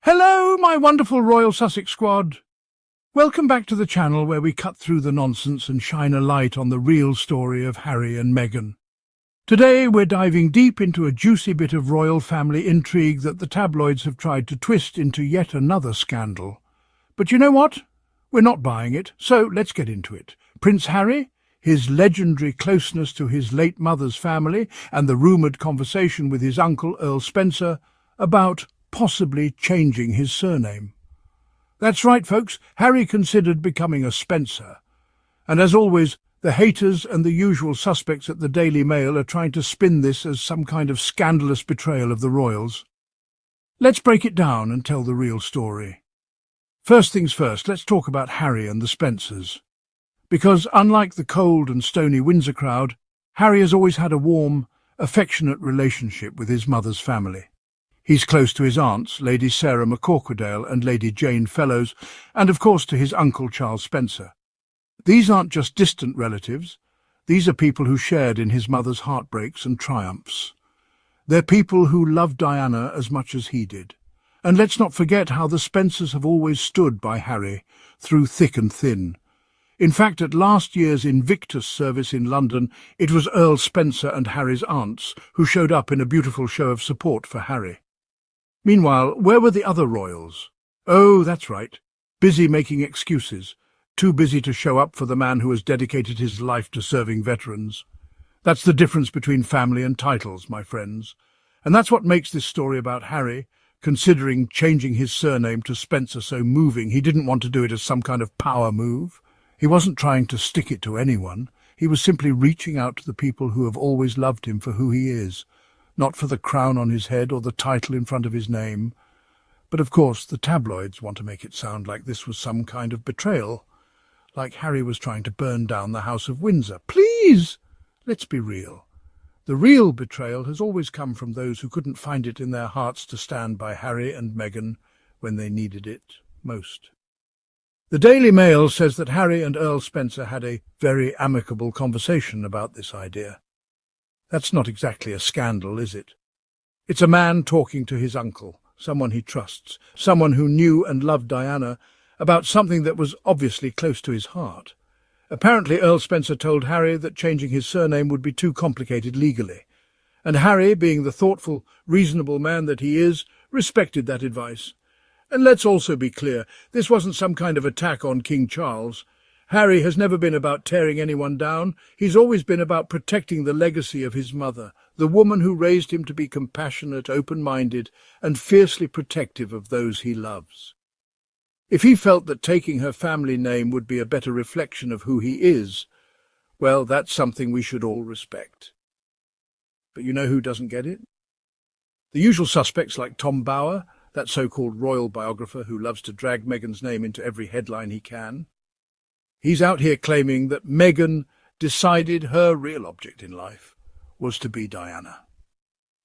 Hello, my wonderful Royal Sussex squad. Welcome back to the channel where we cut through the nonsense and shine a light on the real story of Harry and Meghan. Today we're diving deep into a juicy bit of royal family intrigue that the tabloids have tried to twist into yet another scandal. But you know what? We're not buying it, so let's get into it. Prince Harry, his legendary closeness to his late mother's family, and the rumoured conversation with his uncle Earl Spencer about possibly changing his surname. That's right, folks, Harry considered becoming a Spencer. And as always, the haters and the usual suspects at the Daily Mail are trying to spin this as some kind of scandalous betrayal of the royals. Let's break it down and tell the real story. First things first, let's talk about Harry and the Spencers. Because unlike the cold and stony Windsor crowd, Harry has always had a warm, affectionate relationship with his mother's family. He's close to his aunts, Lady Sarah McCorquodale and Lady Jane Fellows, and of course to his uncle Charles Spencer. These aren't just distant relatives. These are people who shared in his mother's heartbreaks and triumphs. They're people who loved Diana as much as he did. And let's not forget how the Spencers have always stood by Harry, through thick and thin. In fact, at last year's Invictus service in London, it was Earl Spencer and Harry's aunts who showed up in a beautiful show of support for Harry. Meanwhile, where were the other royals? Oh, that's right. Busy making excuses. Too busy to show up for the man who has dedicated his life to serving veterans. That's the difference between family and titles, my friends. And that's what makes this story about Harry, considering changing his surname to Spencer, so moving. He didn't want to do it as some kind of power move. He wasn't trying to stick it to anyone. He was simply reaching out to the people who have always loved him for who he is. Not for the crown on his head or the title in front of his name. But of course the tabloids want to make it sound like this was some kind of betrayal, like Harry was trying to burn down the House of Windsor. Please! Let's be real. The real betrayal has always come from those who couldn't find it in their hearts to stand by Harry and Meghan when they needed it most. The Daily Mail says that Harry and Earl Spencer had a very amicable conversation about this idea. That's not exactly a scandal, is it? It's a man talking to his uncle, someone he trusts, someone who knew and loved Diana, about something that was obviously close to his heart. Apparently Earl Spencer told Harry that changing his surname would be too complicated legally, and Harry, being the thoughtful, reasonable man that he is, respected that advice. And let's also be clear, this wasn't some kind of attack on King Charles. Harry has never been about tearing anyone down. He's always been about protecting the legacy of his mother, the woman who raised him to be compassionate, open-minded, and fiercely protective of those he loves. If he felt that taking her family name would be a better reflection of who he is, well, that's something we should all respect. But you know who doesn't get it? The usual suspects like Tom Bower, that so-called royal biographer who loves to drag Meghan's name into every headline he can. He's out here claiming that Meghan decided her real object in life was to be Diana.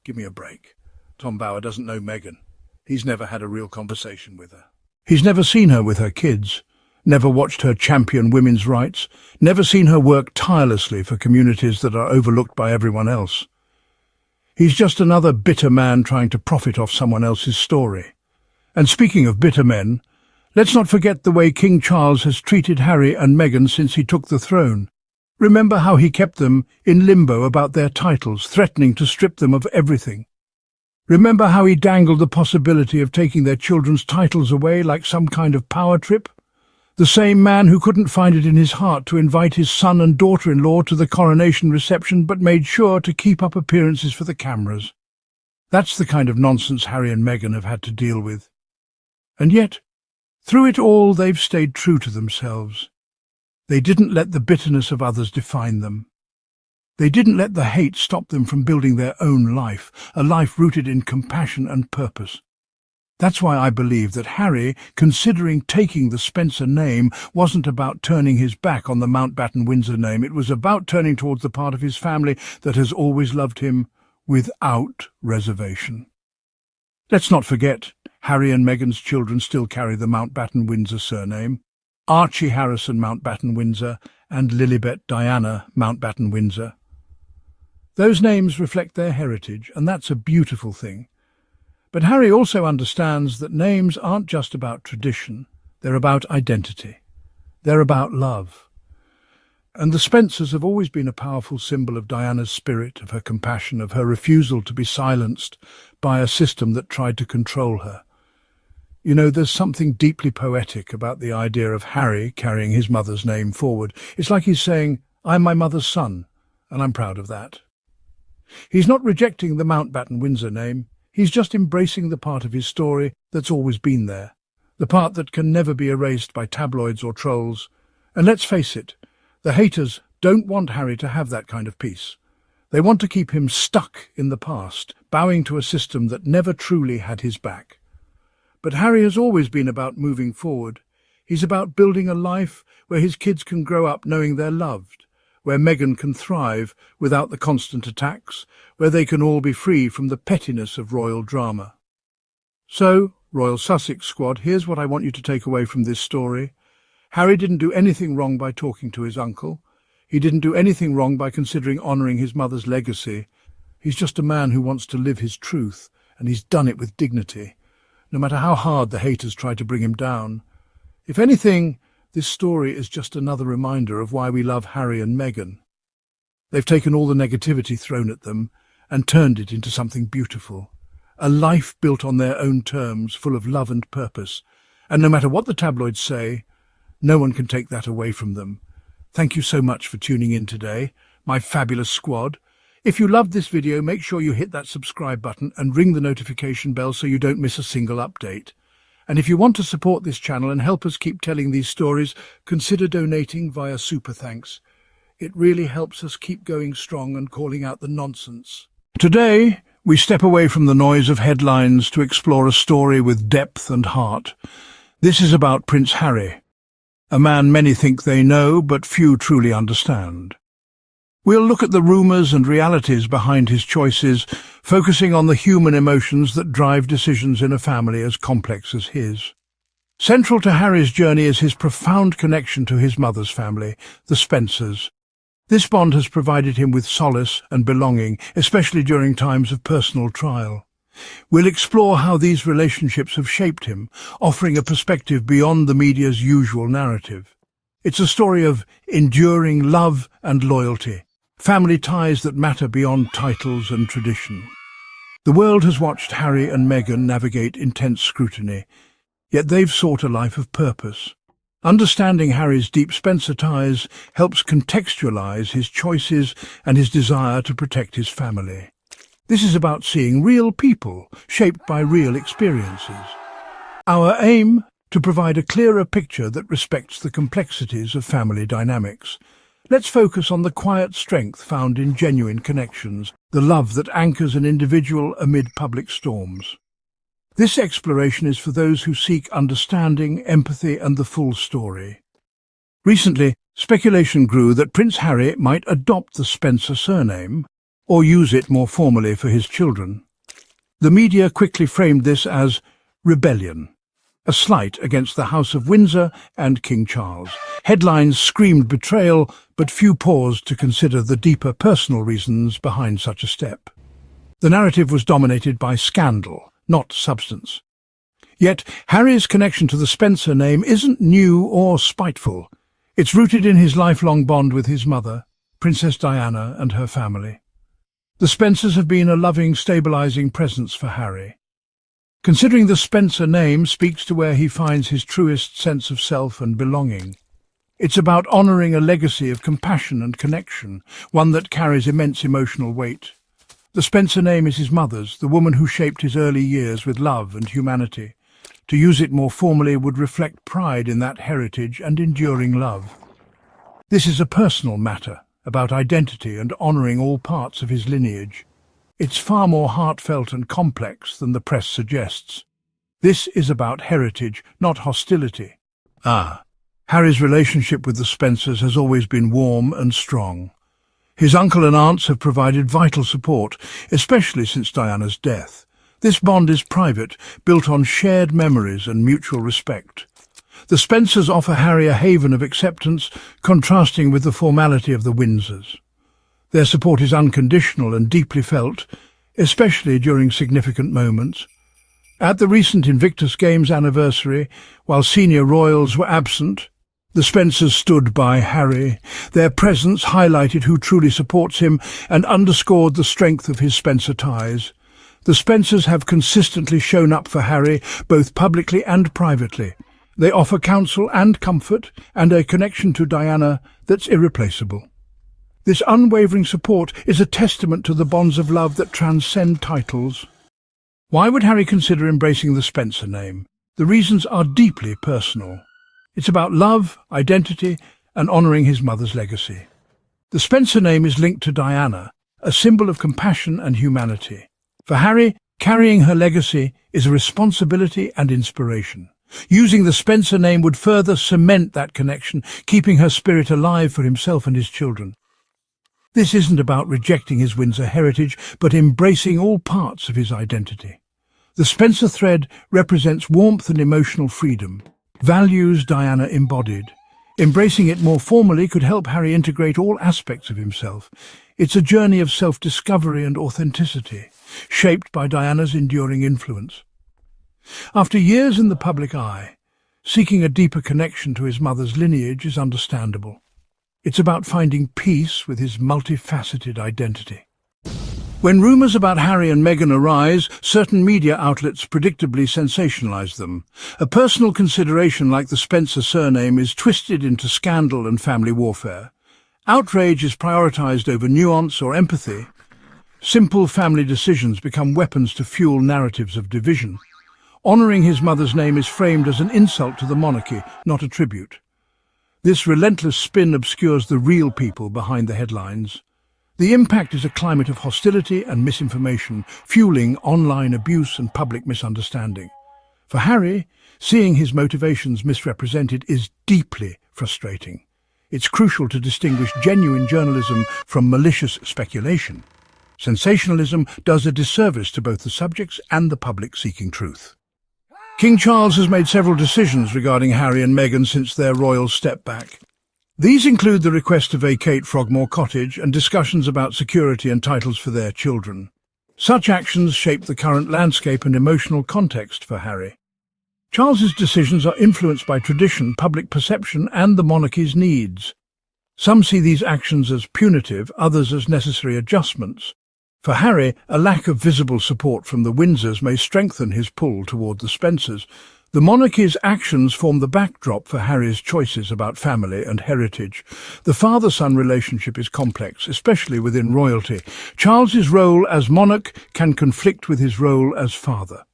Give me a break. Tom Bower doesn't know Meghan. He's never had a real conversation with her. He's never seen her with her kids, never watched her champion women's rights, never seen her work tirelessly for communities that are overlooked by everyone else. He's just another bitter man trying to profit off someone else's story. And speaking of bitter men, let's not forget the way King Charles has treated Harry and Meghan since he took the throne. Remember how he kept them in limbo about their titles, threatening to strip them of everything. Remember how he dangled the possibility of taking their children's titles away like some kind of power trip? The same man who couldn't find it in his heart to invite his son and daughter-in-law to the coronation reception but made sure to keep up appearances for the cameras. That's the kind of nonsense Harry and Meghan have had to deal with. And yet, through it all, they've stayed true to themselves. They didn't let the bitterness of others define them. They didn't let the hate stop them from building their own life, a life rooted in compassion and purpose. That's why I believe that Harry, considering taking the Spencer name, wasn't about turning his back on the Mountbatten-Windsor name. It was about turning towards the part of his family that has always loved him without reservation. Let's not forget, Harry and Meghan's children still carry the Mountbatten-Windsor surname. Archie Harrison Mountbatten-Windsor and Lilibet Diana Mountbatten-Windsor. Those names reflect their heritage, and that's a beautiful thing. But Harry also understands that names aren't just about tradition, they're about identity. They're about love. And the Spencers have always been a powerful symbol of Diana's spirit, of her compassion, of her refusal to be silenced by a system that tried to control her. You know, there's something deeply poetic about the idea of Harry carrying his mother's name forward. It's like he's saying, I'm my mother's son, and I'm proud of that. He's not rejecting the Mountbatten-Windsor name. He's just embracing the part of his story that's always been there, the part that can never be erased by tabloids or trolls. And let's face it, the haters don't want Harry to have that kind of peace. They want to keep him stuck in the past, bowing to a system that never truly had his back. But Harry has always been about moving forward. He's about building a life where his kids can grow up knowing they're loved, where Meghan can thrive without the constant attacks, where they can all be free from the pettiness of royal drama. So, Royal Sussex Squad, here's what I want you to take away from this story. Harry didn't do anything wrong by talking to his uncle. He didn't do anything wrong by considering honouring his mother's legacy. He's just a man who wants to live his truth, and he's done it with dignity, no matter how hard the haters try to bring him down. If anything, this story is just another reminder of why we love Harry and Meghan. They've taken all the negativity thrown at them and turned it into something beautiful. A life built on their own terms, full of love and purpose. And no matter what the tabloids say, no one can take that away from them. Thank you so much for tuning in today, my fabulous squad. If you loved this video, make sure you hit that subscribe button and ring the notification bell so you don't miss a single update. And if you want to support this channel and help us keep telling these stories, consider donating via Super Thanks. It really helps us keep going strong and calling out the nonsense. Today, we step away from the noise of headlines to explore a story with depth and heart. This is about Prince Harry, a man many think they know, but few truly understand. We'll look at the rumours and realities behind his choices, focusing on the human emotions that drive decisions in a family as complex as his. Central to Harry's journey is his profound connection to his mother's family, the Spencers. This bond has provided him with solace and belonging, especially during times of personal trial. We'll explore how these relationships have shaped him, offering a perspective beyond the media's usual narrative. It's a story of enduring love and loyalty, family ties that matter beyond titles and tradition. The world has watched Harry and Meghan navigate intense scrutiny, yet they've sought a life of purpose. Understanding Harry's deep Spencer ties helps contextualize his choices and his desire to protect his family. This is about seeing real people shaped by real experiences. Our aim, to provide a clearer picture that respects the complexities of family dynamics. Let's focus on the quiet strength found in genuine connections, the love that anchors an individual amid public storms. This exploration is for those who seek understanding, empathy, and the full story. Recently, speculation grew that Prince Harry might adopt the Spencer surname, or use it more formally for his children. The media quickly framed this as rebellion, a slight against the House of Windsor and King Charles. Headlines screamed betrayal, but few paused to consider the deeper personal reasons behind such a step. The narrative was dominated by scandal, not substance. Yet Harry's connection to the Spencer name isn't new or spiteful. It's rooted in his lifelong bond with his mother, Princess Diana, and her family. The Spencers have been a loving, stabilizing presence for Harry. Considering the Spencer name speaks to where he finds his truest sense of self and belonging. It's about honouring a legacy of compassion and connection, one that carries immense emotional weight. The Spencer name is his mother's, the woman who shaped his early years with love and humanity. To use it more formally would reflect pride in that heritage and enduring love. This is a personal matter, about identity and honouring all parts of his lineage. It's far more heartfelt and complex than the press suggests. This is about heritage, not hostility. Harry's relationship with the Spencers has always been warm and strong. His uncle and aunts have provided vital support, especially since Diana's death. This bond is private, built on shared memories and mutual respect. The Spencers offer Harry a haven of acceptance, contrasting with the formality of the Windsors. Their support is unconditional and deeply felt, especially during significant moments. At the recent Invictus Games anniversary, while senior royals were absent, the Spencers stood by Harry. Their presence highlighted who truly supports him and underscored the strength of his Spencer ties. The Spencers have consistently shown up for Harry, both publicly and privately. They offer counsel and comfort, and a connection to Diana that's irreplaceable. This unwavering support is a testament to the bonds of love that transcend titles. Why would Harry consider embracing the Spencer name? The reasons are deeply personal. It's about love, identity, and honouring his mother's legacy. The Spencer name is linked to Diana, a symbol of compassion and humanity. For Harry, carrying her legacy is a responsibility and inspiration. Using the Spencer name would further cement that connection, keeping her spirit alive for himself and his children. This isn't about rejecting his Windsor heritage, but embracing all parts of his identity. The Spencer thread represents warmth and emotional freedom, values Diana embodied. Embracing it more formally could help Harry integrate all aspects of himself. It's a journey of self-discovery and authenticity, shaped by Diana's enduring influence. After years in the public eye, seeking a deeper connection to his mother's lineage is understandable. It's about finding peace with his multifaceted identity. When rumours about Harry and Meghan arise, certain media outlets predictably sensationalise them. A personal consideration like the Spencer surname is twisted into scandal and family warfare. Outrage is prioritised over nuance or empathy. Simple family decisions become weapons to fuel narratives of division. Honouring his mother's name is framed as an insult to the monarchy, not a tribute. This relentless spin obscures the real people behind the headlines. The impact is a climate of hostility and misinformation, fueling online abuse and public misunderstanding. For Harry, seeing his motivations misrepresented is deeply frustrating. It's crucial to distinguish genuine journalism from malicious speculation. Sensationalism does a disservice to both the subjects and the public seeking truth. King Charles has made several decisions regarding Harry and Meghan since their royal step back. These include the request to vacate Frogmore Cottage and discussions about security and titles for their children. Such actions shape the current landscape and emotional context for Harry. Charles's decisions are influenced by tradition, public perception, and the monarchy's needs. Some see these actions as punitive, others as necessary adjustments. For Harry, a lack of visible support from the Windsors may strengthen his pull toward the Spencers. The monarchy's actions form the backdrop for Harry's choices about family and heritage. The father-son relationship is complex, especially within royalty. Charles's role as monarch can conflict with his role as father.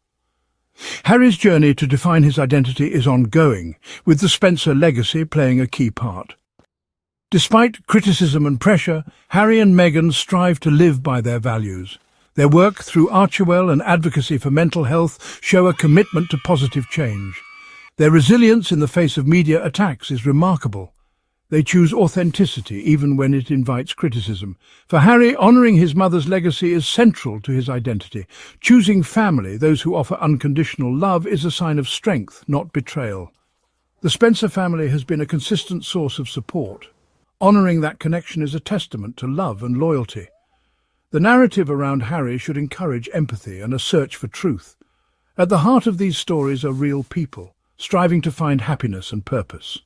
Harry's journey to define his identity is ongoing, with the Spencer legacy playing a key part. Despite criticism and pressure, Harry and Meghan strive to live by their values. Their work through Archewell and advocacy for mental health show a commitment to positive change. Their resilience in the face of media attacks is remarkable. They choose authenticity even when it invites criticism. For Harry, honouring his mother's legacy is central to his identity. Choosing family, those who offer unconditional love, is a sign of strength, not betrayal. The Spencer family has been a consistent source of support. Honouring that connection is a testament to love and loyalty. The narrative around Harry should encourage empathy and a search for truth. At the heart of these stories are real people, striving to find happiness and purpose.